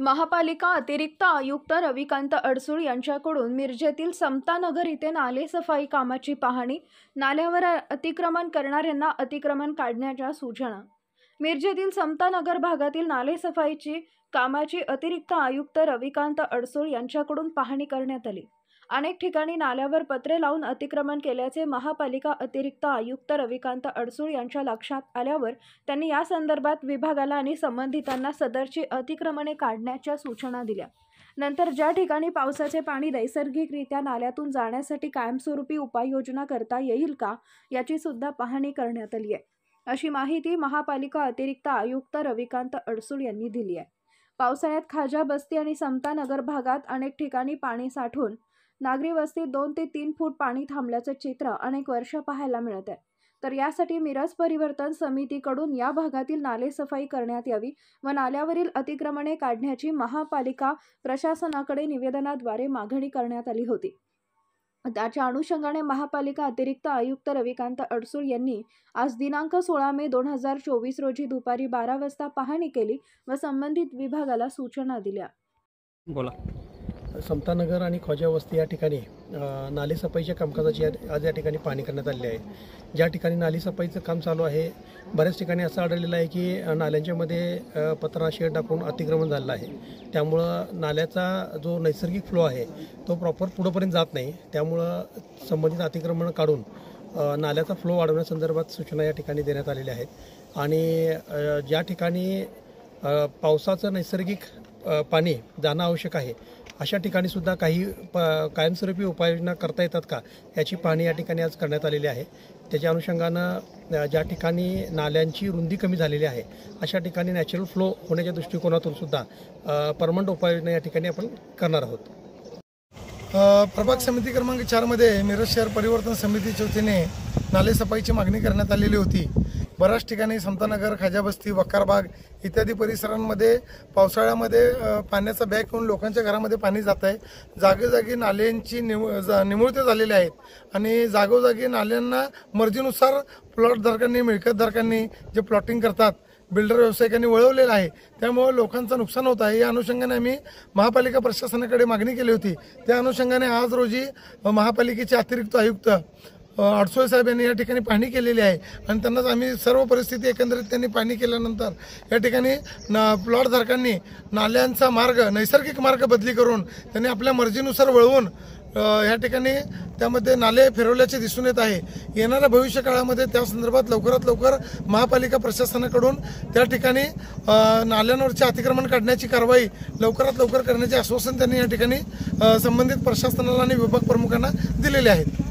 महापालिका अतिरिक्त आयुक्त रविकांत अडसूळ यांच्याकडून मिरजेतील समतानगर येथे नाले सफाई कामाची पाहणी, नाल्यावर अतिक्रमण करणाऱ्यांना अतिक्रमण काढण्याच्या सूचना। मिरजेतील समतानगर भागातील नाले सफाईची कामाची अतिरिक्त आयुक्त रविकांत अडसूळ यांच्याकडून पाहणी करण्यात आली। अनेक ठिकाणी नाल्यावर पत्रे लावून अतिक्रमण केल्याचे महापालिका अतिरिक्त आयुक्त रविकांत अडसूळ यांच्या लक्षात आल्यावर त्यांनी या संदर्भात विभागाला आणि संबंधितांना सदरची अतिक्रमणे काढण्याच्या सूचना दिल्या। नंतर ज्या ठिकाणी पावसाचे पाणी नैसर्गिकरित्या नाल्यातून जाण्यासाठी कायमस्वरूपी उपाययोजना करता येईल का याची सुद्धा पाहणी करण्यात आली आहे, अशी माहिती महापालिका अतिरिक्त आयुक्त रविकांत अडसूळ यांनी दिली आहे। पावसाळ्यात खाजा बस्ती आणि समतानगर भागात अनेक ठिकाणी पाणी साठून नागरी वस्तीत 2 ते 3 फूट पाणी थांबल्याचे चित्र अनेक वर्ष पाहायला मिळत आहे। तर यासाठी मिरज परिवर्तन समितीकडून या भागातील नाले सफाई करण्यात यावी व नाल्यावरील अतिक्रमणे काढण्याची महापालिका प्रशासनाकडे निवेदनाद्वारे मागणी करण्यात आली होती। त्याच्या अनुषंगाने महापालिका अतिरिक्त आयुक्त रविकांत अडसूळ यांनी आज दिनांक 16 मे 2024 रोजी दुपारी 12 वाजता पाहणी केली व संबंधित विभागाला सूचना दिल्या। बोला। समतानगर आणि ख्वाजा वस्ती या ठिकाणी नाले सफाईच्या कामकाजाची आज या ठिकाणी पाहणी करण्यात आली आहे। ज्या ठिकाणी नाली सफाईचं काम चालू आहे, बऱ्याच ठिकाणी असं आढळलेलं आहे की नाल्यांच्यामध्ये पत्रा शेड टाकून अतिक्रमण झालेलं आहे। त्यामुळं नाल्याचा जो नैसर्गिक फ्लो आहे तो प्रॉपर पुढेपर्यंत जात नाही। त्यामुळं संबंधित अतिक्रमण काढून नाल्याचा फ्लो वाढवण्यासंदर्भात सूचना या ठिकाणी देण्यात आलेल्या आहेत। आणि ज्या ठिकाणी पावसाचं नैसर्गिक पाणी जाणं आवश्यक आहे अशा ठिकाणी सुद्धा काही कायमस्वरूपी उपाययोजना करता येतात का याची पाहणी या ठिकाणी आज करण्यात आलेली आहे। त्याच्या अनुषंगानं ज्या ठिकाणी नाल्यांची रुंदी कमी झालेली आहे अशा ठिकाणी नॅचरल फ्लो होण्याच्या दृष्टिकोनातून सुद्धा परमनंट उपाययोजना या ठिकाणी आपण करणार आहोत। प्रभाग समिती क्रमांक 4 मध्ये मिरज शहर परिवर्तन समितीच्या वतीने नाले सफाईची मागणी करण्यात आलेली होती। बऱ्याच ठिकाणी समतानगर, खाजाबस्ती, वक्कारबाग इत्यादी परिसरांमध्ये पावसाळ्यामध्ये पाण्याचा बॅग होऊन लोकांच्या घरामध्ये पाणी जात आहे। जागोजागी नाल्यांची निमुळते झालेले आहेत आणि जागोजागी नाल्यांना मर्जीनुसार प्लॉटधारकांनी, मिळकतधारकांनी जे प्लॉटिंग करतात, बिल्डर व्यावसायिकांनी वळवलेलं आहे। त्यामुळे लोकांचं नुकसान होत आहे। या अनुषंगाने आम्ही महापालिका प्रशासनाकडे मागणी केली होती। त्या अनुषंगाने आज रोजी महापालिकेचे अतिरिक्त आयुक्त अडसूळ साहेब यांनी या ठिकाणी पाहणी केलेली आहे आणि त्यांनाच आम्ही सर्व परिस्थिती एकंदरीत त्यांनी पाहणी केल्यानंतर या ठिकाणी प्लॉटधारकांनी नाल्यांचा मार्ग, नैसर्गिक मार्ग बदली करून त्यांनी आपल्या मर्जीनुसार वळवून या ठिकाणी त्यामध्ये नाले फिरवल्याचे दिसून येत आहे। येणाऱ्या भविष्य काळामध्ये त्या संदर्भात लवकरात लवकर महापालिका प्रशासनाकडून त्या ठिकाणी नाल्यांवरचे अतिक्रमण काढण्याची कारवाई लवकरात लवकर करण्याचे आश्वासन त्यांनी या ठिकाणी संबंधित प्रशासनाला आणि विभाग प्रमुखांना दिलेले आहेत।